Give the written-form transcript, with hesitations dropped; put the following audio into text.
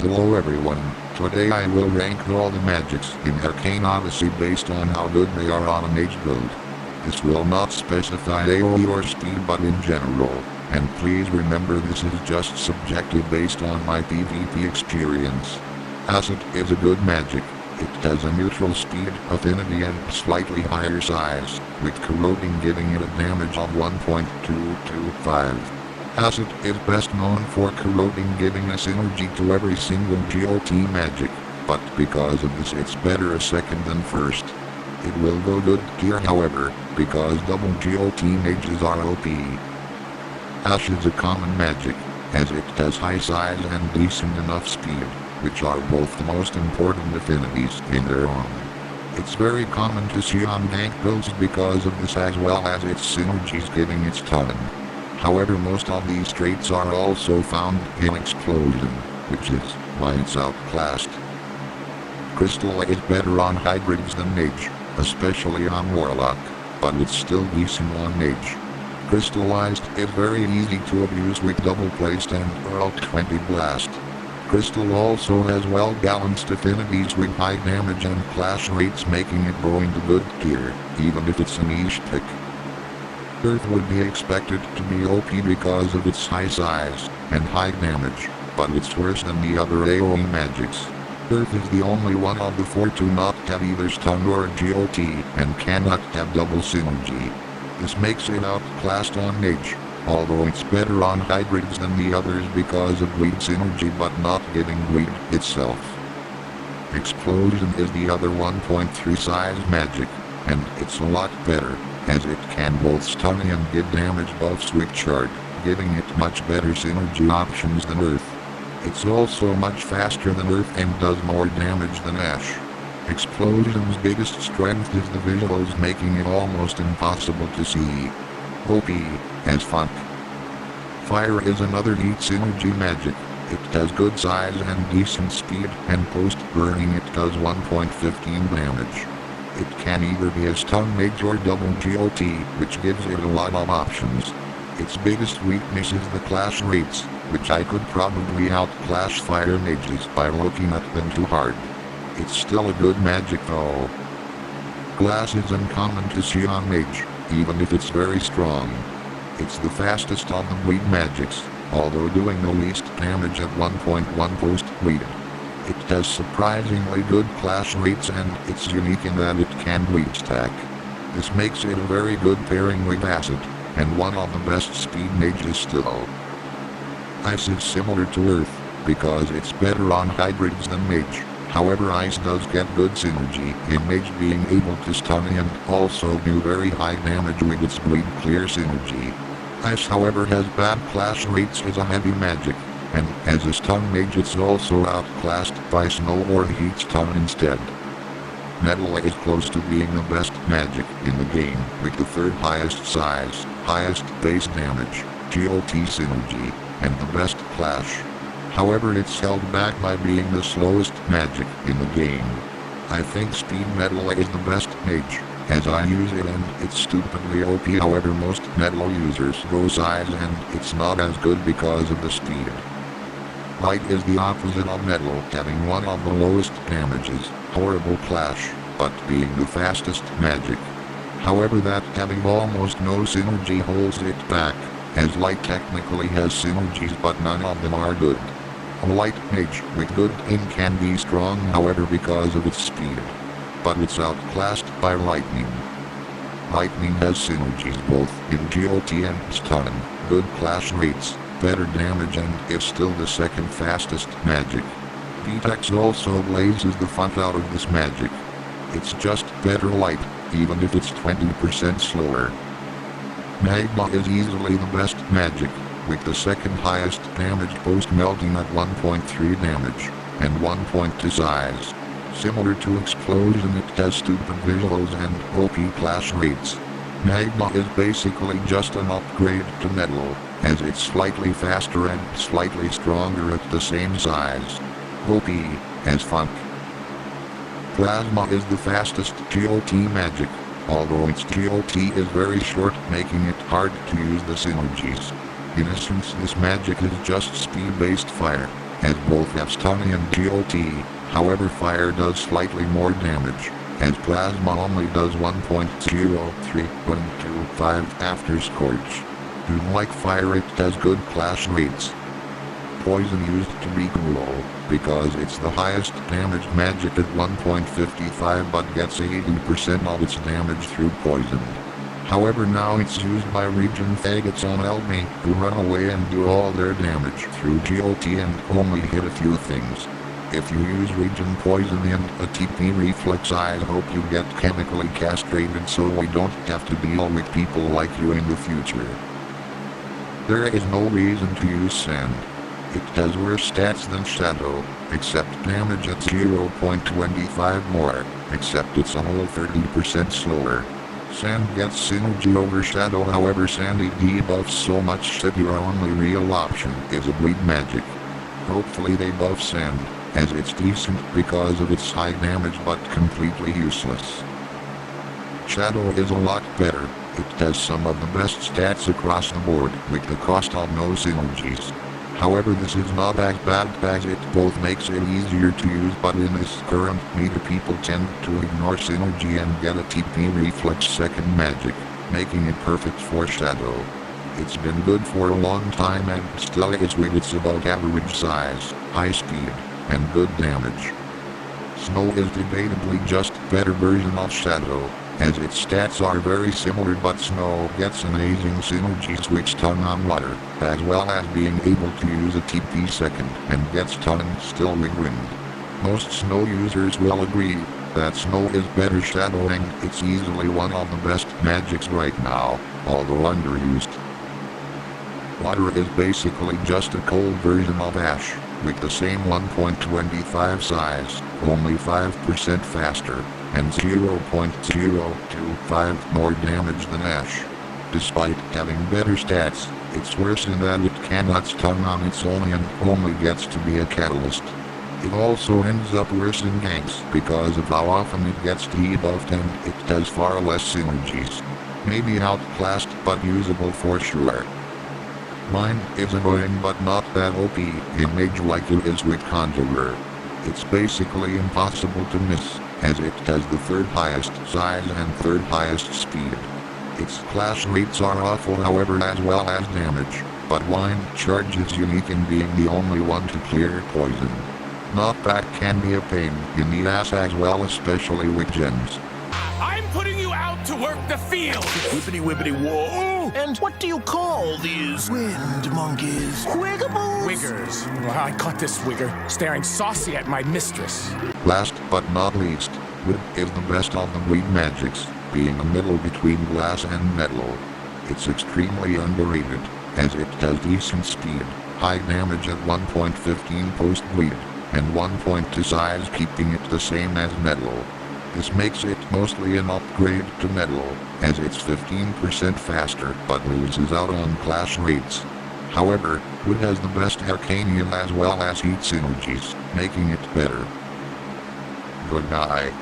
Hello everyone, today I will rank all the magics in Arcane Odyssey based on how good they are on a mage build. This will not specify AoE or speed but in general, and please remember this is just subjective based on my PvP experience. Acid is a good magic. It has a neutral speed, affinity and slightly higher size, with corroding giving it a damage of 1.225. Acid is best known for corroding giving a synergy to every single GOT magic, but because of this it's better a second than first. It will go good tier however, because double GOT mages are OP. Ash is a common magic, as it has high size and decent enough speed, which are both the most important affinities in their own. It's very common to see on gank builds because of this as well as its synergies giving its ton. However, most of these traits are also found in Explosion, which is why it's outclassed. Crystal is better on hybrids than Mage, especially on Warlock, but it's still decent on Mage. Crystallized is very easy to abuse with double placed and Earl 20 Blast. Crystal also has well balanced affinities with high damage and clash rates making it go into good tier, even if it's a niche pick. Earth would be expected to be OP because of its high size and high damage, but it's worse than the other AoE magics. Earth is the only one of the four to not have either stun or GOT and cannot have double synergy. This makes it outclassed on Mage, although it's better on hybrids than the others because of bleed synergy but not giving bleed itself. Explosion is the other 1.3 size magic, and it's a lot better, as it can both stun and give damage buffs with Chart, giving it much better synergy options than Earth. It's also much faster than Earth and does more damage than Ash. Explosion's biggest strength is the visuals, making it almost impossible to see. OP as Funk. Fire is another heat synergy magic. It has good size and decent speed, and post-burning it does 1.15 damage. It can either be a stun mage or double GOT, which gives it a lot of options. Its biggest weakness is the clash rates, which I could probably outclash fire mages by looking at them too hard. It's still a good magic though. Glass is uncommon to see on Mage, even if it's very strong. It's the fastest of the bleed magics, although doing the least damage at 1.1 post-bleed. It has surprisingly good clash rates and it's unique in that it can bleed stack. This makes it a very good pairing with Acid, and one of the best speed mages still. Ice is similar to Earth, because it's better on hybrids than Mage. However, Ice does get good synergy in Mage, being able to stun and also do very high damage with its bleed clear synergy. Ice however has bad clash rates as a heavy magic, and as a stun mage it's also outclassed by Snow or Heat Stun instead. Metal is close to being the best magic in the game, with the third highest size, highest base damage, GOT synergy, and the best clash. However, it's held back by being the slowest magic in the game. I think Speed Metal is the best mage, as I use it and it's stupidly OP. However, most Metal users go size and it's not as good because of the speed. Light is the opposite of Metal, having one of the lowest damages, horrible clash, but being the fastest magic. However, that having almost no synergy holds it back, as Light technically has synergies but none of them are good. A Light mage with good aim can be strong however because of its speed, but it's outclassed by Lightning. Lightning has synergies both in GOT and stun, good clash rates, better damage, and is still the second fastest magic. Vtex also blazes the fun out of this magic. It's just better Light, even if it's 20% slower. Magma is easily the best magic, with the second highest damage post-melting at 1.3 damage, and 1.2 size. Similar to Explosion, it has stupid visuals and OP clash rates. Magma is basically just an upgrade to Metal, as it's slightly faster and slightly stronger at the same size. OP as Funk. Plasma is the fastest GOT magic, although its GOT is very short, making it hard to use the synergies. In essence, this magic is just speed-based fire, as both have stunning and GOT. However, fire does slightly more damage, as plasma only does 1.03125 after scorch. Unlike fire, it has good clash rates. Poison used to be cool, because it's the highest damage magic at 1.55 but gets 80% of its damage through poison. However, now it's used by region faggots on LB who run away and do all their damage through GOT and only hit a few things. If you use region poison and a TP reflex, I hope you get chemically castrated so we don't have to deal with people like you in the future. There is no reason to use sand. It has worse stats than Shadow, except damage at 0.25 more, except it's a whole 30% slower. Sand gets synergy over Shadow, however Sandy debuffs so much shit your only real option is a bleed magic. Hopefully they buff Sand, as it's decent because of its high damage but completely useless. Shadow is a lot better. It has some of the best stats across the board with the cost of no synergies. However, this is not as bad as it both makes it easier to use, but in this current meta people tend to ignore synergy and get a TP reflex second magic, making it perfect for Shadow. It's been good for a long time and still is with its above average size, high speed, and good damage. Snow is debatably just a better version of Shadow, as its stats are very similar, but Snow gets amazing synergy switch ton on water, as well as being able to use a TP second and gets ton still with wind. Most Snow users will agree that Snow is better shadowing. It's easily one of the best magics right now, although underused. Water is basically just a cold version of Ash, with the same 1.25 size, only 5% faster, and 0.025 more damage than Ash. Despite having better stats, it's worse in that it cannot stun on its own and only gets to be a catalyst. It also ends up worse in ganks because of how often it gets debuffed and it has far less synergies. Maybe outclassed but usable for sure. Mine is annoying but not that OP in Mage like it is with Conjurer. It's basically impossible to miss, as it has the third highest size and third highest speed. Its clash rates are awful, however, as well as damage, but Wine Charge is unique in being the only one to clear poison. Knockback can be a pain in the ass as well, especially with gems. I'm putting you out to work the field! Whippity whippity whoa! And what do you call these wind monkeys? Wiggables? Wiggers. Well, I caught this wigger staring saucy at my mistress. Last but not least, Wood is the best of the bleed magics, being a middle between glass and metal. It's extremely underrated, as it has decent speed, high damage at 1.15 post-bleed, and 1.2 size, keeping it the same as metal. This makes it mostly an upgrade to metal, as it's 15% faster but loses out on clash rates. However, Wood has the best Arcane as well as heat synergies, making it better. Good night.